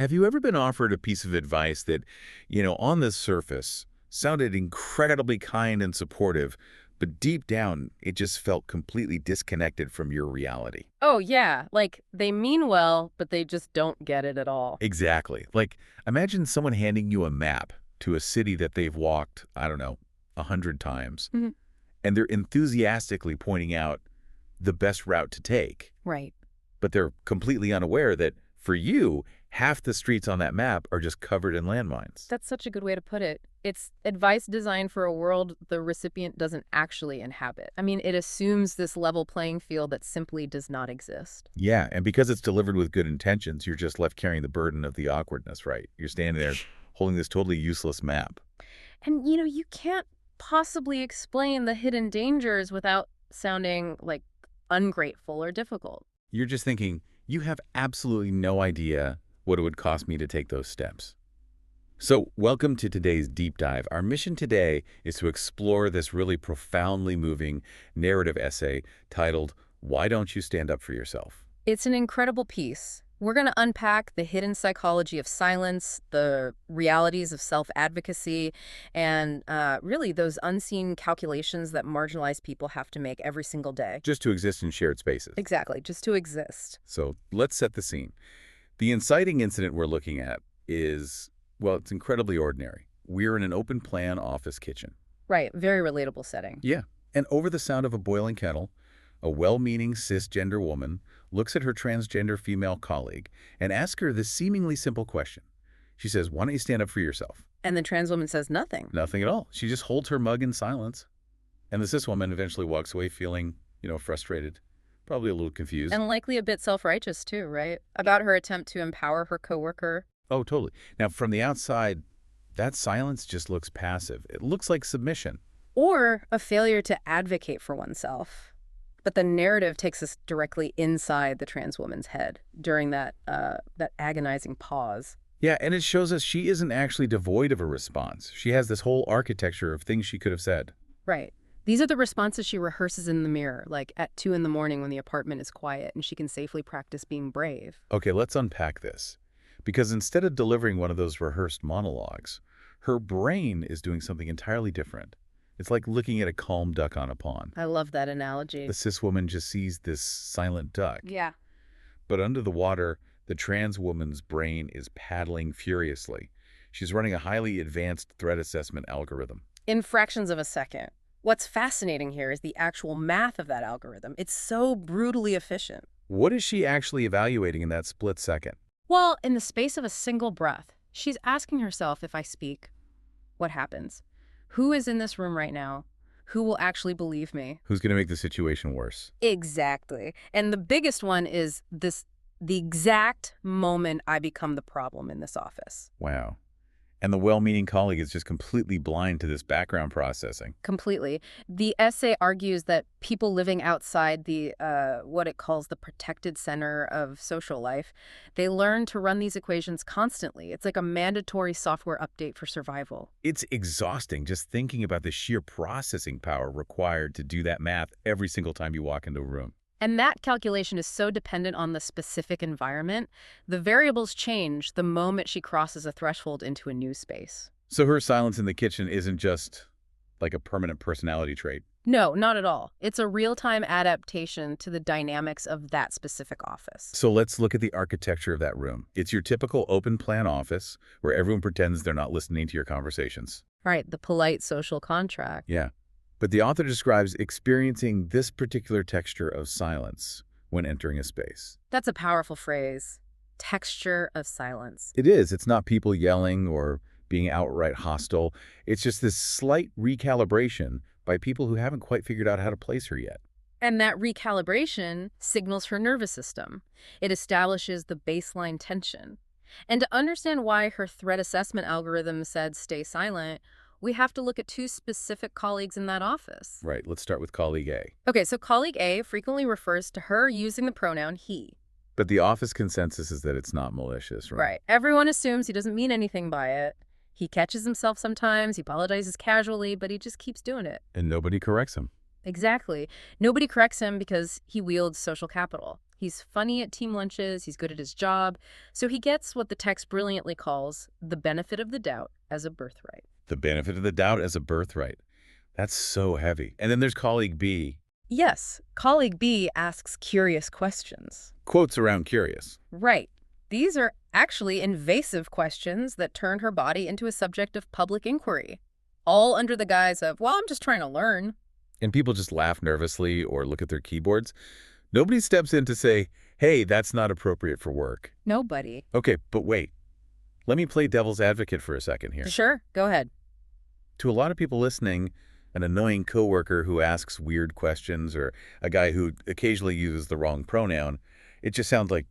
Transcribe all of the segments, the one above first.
Have you ever been offered a piece of advice that, on the surface sounded incredibly kind and supportive, but deep down it just felt completely disconnected from your reality? Oh, yeah. Like, they mean well, but they just don't get it at all. Exactly. Like, imagine someone handing you a map to a city that they've walked, I don't know, 100 times, Mhm. and they're enthusiastically pointing out the best route to take. Right. But they're completely unaware that for you, half the streets on that map are just covered in landmines. That's such a good way to put it. It's advice designed for a world the recipient doesn't actually inhabit. I mean, it assumes this level playing field that simply does not exist. Yeah, and because it's delivered with good intentions, you're just left carrying the burden of the awkwardness, right? You're standing there holding this totally useless map. And, you can't possibly explain the hidden dangers without sounding like ungrateful or difficult. You're just thinking, you have absolutely no idea what it would cost me to take those steps. So, welcome to today's deep dive. Our mission today is to explore this really profoundly moving narrative essay titled, Why Don't You Stand Up for Yourself? It's an incredible piece. We're going to unpack the hidden psychology of silence, the realities of self-advocacy, and really those unseen calculations that marginalized people have to make every single day. Just to exist in shared spaces. Exactly, just to exist. So, let's set the scene. The inciting incident we're looking at is, well, it's incredibly ordinary. We're in an open plan office kitchen. Right, very relatable setting. Yeah. And over the sound of a boiling kettle, a well-meaning cisgender woman looks at her transgender female colleague and asks her this seemingly simple question. She says, why don't you stand up for yourself? And the trans woman says nothing. Nothing at all. She just holds her mug in silence. And the cis woman eventually walks away feeling, frustrated, probably a little confused. And likely a bit self-righteous too, right? About her attempt to empower her coworker. Oh, totally. Now, from the outside, that silence just looks passive. It looks like submission. Or a failure to advocate for oneself. But the narrative takes us directly inside the trans woman's head during that agonizing pause. Yeah, and it shows us she isn't actually devoid of a response. She has this whole architecture of things she could have said. Right. These are the responses she rehearses in the mirror, like at 2 in the morning when the apartment is quiet and she can safely practice being brave. Okay, let's unpack this. Because instead of delivering one of those rehearsed monologues, her brain is doing something entirely different. It's like looking at a calm duck on a pond. I love that analogy. The cis woman just sees this silent duck. Yeah. But under the water, the trans woman's brain is paddling furiously. She's running a highly advanced threat assessment algorithm. In fractions of a second. What's fascinating here is the actual math of that algorithm. It's so brutally efficient. What is she actually evaluating in that split second? Well, in the space of a single breath, she's asking herself, if I speak, what happens? Who is in this room right now? Who will actually believe me? Who's going to make the situation worse? Exactly. And the biggest one is the exact moment I become the problem in this office. Wow. And the well-meaning colleague is just completely blind to this background processing. Completely. The essay argues that people living outside the, what it calls the protected center of social life, they learn to run these equations constantly. It's like a mandatory software update for survival. It's exhausting just thinking about the sheer processing power required to do that math every single time you walk into a room. And that calculation is so dependent on the specific environment, the variables change the moment she crosses a threshold into a new space. So her silence in the kitchen isn't just like a permanent personality trait. No, not at all. It's a real-time adaptation to the dynamics of that specific office. So let's look at the architecture of that room. It's your typical open plan office where everyone pretends they're not listening to your conversations. Right, the polite social contract. Yeah. But the author describes experiencing this particular texture of silence when entering a space. That's a powerful phrase. Texture of silence. It is. It's not people yelling or being outright hostile. It's just this slight recalibration by people who haven't quite figured out how to place her yet. And that recalibration signals her nervous system. It establishes the baseline tension. And to understand why her threat assessment algorithm said stay silent, we have to look at 2 specific colleagues in that office. Right. Let's start with colleague A. Okay, so colleague A frequently refers to her using the pronoun he. But the office consensus is that it's not malicious, right? Right. Everyone assumes he doesn't mean anything by it. He catches himself sometimes, he apologizes casually, but he just keeps doing it. And nobody corrects him. Exactly. Nobody corrects him because he wields social capital. He's funny at team lunches, he's good at his job, so he gets what the text brilliantly calls the benefit of the doubt as a birthright. The benefit of the doubt as a birthright. That's so heavy. And then there's colleague B. Yes, colleague B asks curious questions. Quotes around curious. Right. These are actually invasive questions that turn her body into a subject of public inquiry, all under the guise of, well, I'm just trying to learn. And people just laugh nervously or look at their keyboards. Nobody steps in to say, hey, that's not appropriate for work. Nobody. Okay, but wait. Let me play devil's advocate for a second here. Sure, go ahead. To a lot of people listening, an annoying coworker who asks weird questions or a guy who occasionally uses the wrong pronoun, it just sounds like,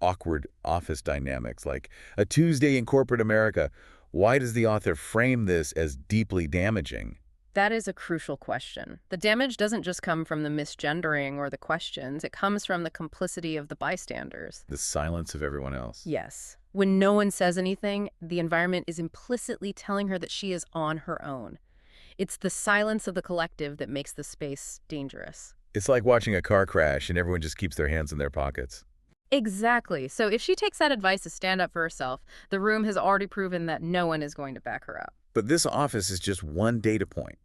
awkward office dynamics, like a Tuesday in corporate America. Why does the author frame this as deeply damaging? That is a crucial question. The damage doesn't just come from the misgendering or the questions, it comes from the complicity of the bystanders. The silence of everyone else. Yes. When no one says anything, the environment is implicitly telling her that she is on her own. It's the silence of the collective that makes the space dangerous. It's like watching a car crash and everyone just keeps their hands in their pockets. Exactly. So if she takes that advice to stand up for herself, the room has already proven that no one is going to back her up. But this office is just one data point.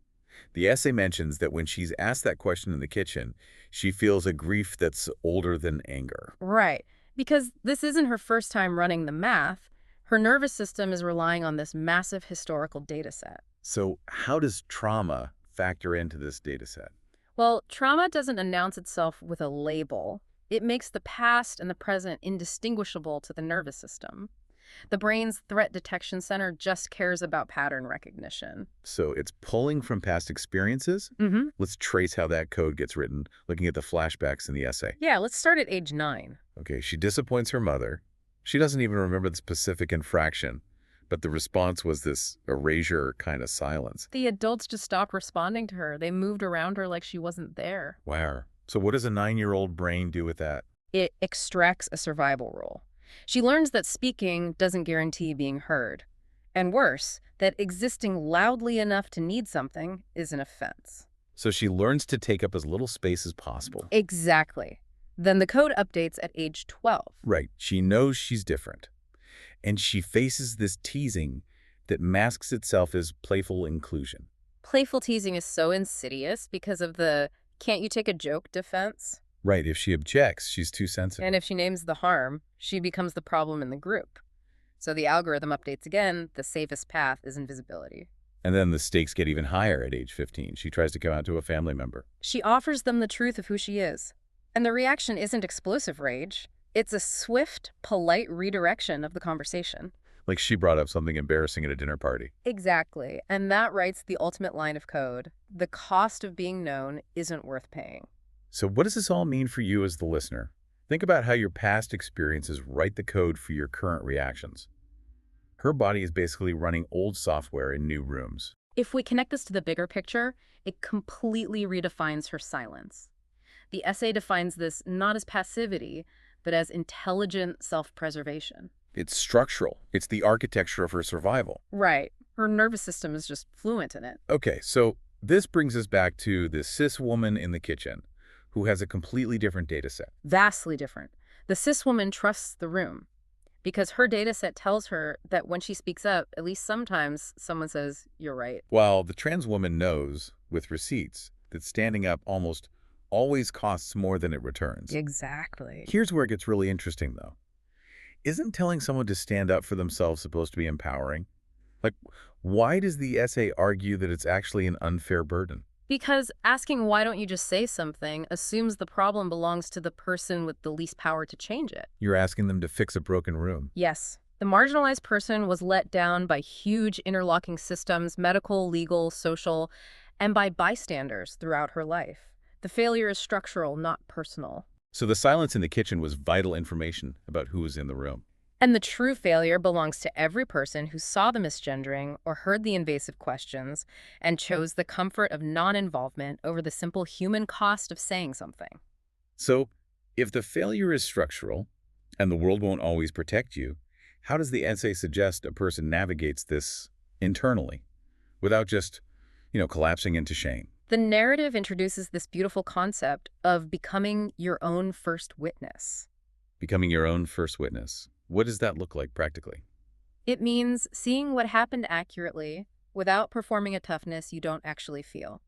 The essay mentions that when she's asked that question in the kitchen, she feels a grief that's older than anger. Right. Because this isn't her first time running the math. Her nervous system is relying on this massive historical data set. So how does trauma factor into this data set? Well, trauma doesn't announce itself with a label. It makes the past and the present indistinguishable to the nervous system. The brain's threat detection center just cares about pattern recognition. So it's pulling from past experiences? Mm-hmm. Let's trace how that code gets written, looking at the flashbacks in the essay. Yeah, let's start at age 9. Okay, she disappoints her mother. She doesn't even remember the specific infraction, but the response was this erasure kind of silence. The adults just stopped responding to her. They moved around her like she wasn't there. Wow. So what does a 9-year-old brain do with that? It extracts a survival rule. She learns that speaking doesn't guarantee being heard. And worse, that existing loudly enough to need something is an offense. So she learns to take up as little space as possible. Exactly. Then the code updates at age 12. Right. She knows she's different. And she faces this teasing that masks itself as playful inclusion. Playful teasing is so insidious because of the can't you take a joke defense? Right. If she objects, she's too sensitive. And if she names the harm, she becomes the problem in the group. So the algorithm updates again, the safest path is invisibility. And then the stakes get even higher at age 15. She tries to come out to a family member. She offers them the truth of who she is. And the reaction isn't explosive rage. It's a swift, polite redirection of the conversation. Like she brought up something embarrassing at a dinner party. Exactly. And that writes the ultimate line of code. The cost of being known isn't worth paying. So what does this all mean for you as the listener? Think about how your past experiences write the code for your current reactions. Her body is basically running old software in new rooms. If we connect this to the bigger picture, it completely redefines her silence. The essay defines this not as passivity, but as intelligent self-preservation. It's structural. It's the architecture of her survival. Right. Her nervous system is just fluent in it. Okay, so this brings us back to the cis woman in the kitchen who has a completely different data set. Vastly different. The cis woman trusts the room because her data set tells her that when she speaks up, at least sometimes someone says, you're right. While the trans woman knows, with receipts, that standing up almost always costs more than it returns. Exactly. Here's where it gets really interesting, though. Isn't telling someone to stand up for themselves supposed to be empowering? Like, why does the essay argue that it's actually an unfair burden? Because asking why don't you just say something assumes the problem belongs to the person with the least power to change it. You're asking them to fix a broken room. Yes. The marginalized person was let down by huge interlocking systems, medical, legal, social, and by bystanders throughout her life. The failure is structural, not personal. So the silence in the kitchen was vital information about who was in the room. And the true failure belongs to every person who saw the misgendering or heard the invasive questions and chose the comfort of non-involvement over the simple human cost of saying something. So if the failure is structural and the world won't always protect you, how does the essay suggest a person navigates this internally without just, collapsing into shame? The narrative introduces this beautiful concept of becoming your own first witness. Becoming your own first witness. What does that look like practically? It means seeing what happened accurately without performing a toughness you don't actually feel.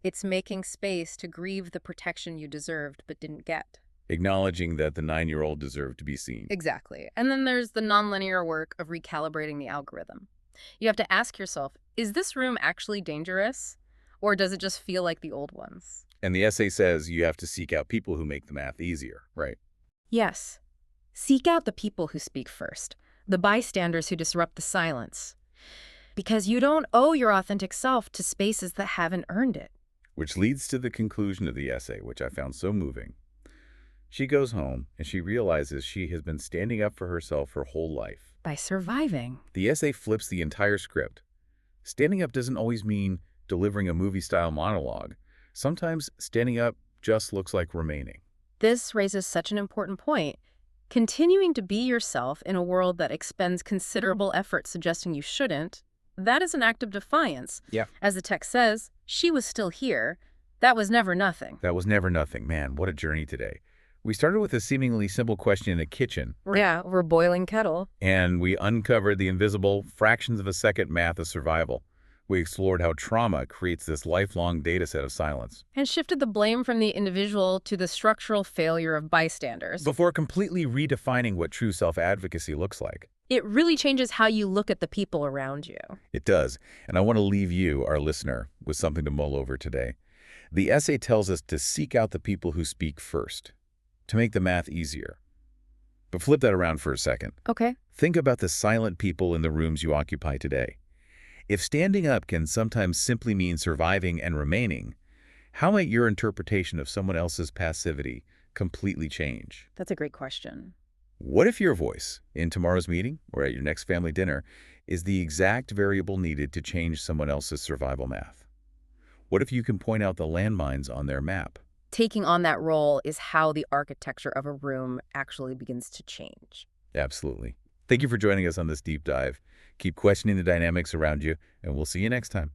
It's making space to grieve the protection you deserved but didn't get. Acknowledging that the 9-year-old deserved to be seen. Exactly. And then there's the nonlinear work of recalibrating the algorithm. You have to ask yourself, is this room actually dangerous? Or does it just feel like the old ones? And the essay says you have to seek out people who make the math easier, right? Yes. Seek out the people who speak first, the bystanders who disrupt the silence. Because you don't owe your authentic self to spaces that haven't earned it. Which leads to the conclusion of the essay, which I found so moving. She goes home and she realizes she has been standing up for herself her whole life. By surviving. The essay flips the entire script. Standing up doesn't always mean delivering a movie-style monologue. Sometimes standing up just looks like remaining. This raises such an important point. Continuing to be yourself in a world that expends considerable effort suggesting you shouldn't, that is an act of defiance. Yeah. As the text says, she was still here. That was never nothing. That was never nothing. Man, what a journey today. We started with a seemingly simple question in a kitchen. Yeah, over a boiling kettle. And we uncovered the invisible fractions of a second math of survival. We explored how trauma creates this lifelong data set of silence. And shifted the blame from the individual to the structural failure of bystanders. Before completely redefining what true self-advocacy looks like. It really changes how you look at the people around you. It does. And I want to leave you, our listener, with something to mull over today. The essay tells us to seek out the people who speak first, to make the math easier. But flip that around for a second. Okay. Think about the silent people in the rooms you occupy today. If standing up can sometimes simply mean surviving and remaining, how might your interpretation of someone else's passivity completely change? That's a great question. What if your voice, in tomorrow's meeting or at your next family dinner, is the exact variable needed to change someone else's survival math? What if you can point out the landmines on their map? Taking on that role is how the architecture of a room actually begins to change. Absolutely. Thank you for joining us on this deep dive. Keep questioning the dynamics around you, and we'll see you next time.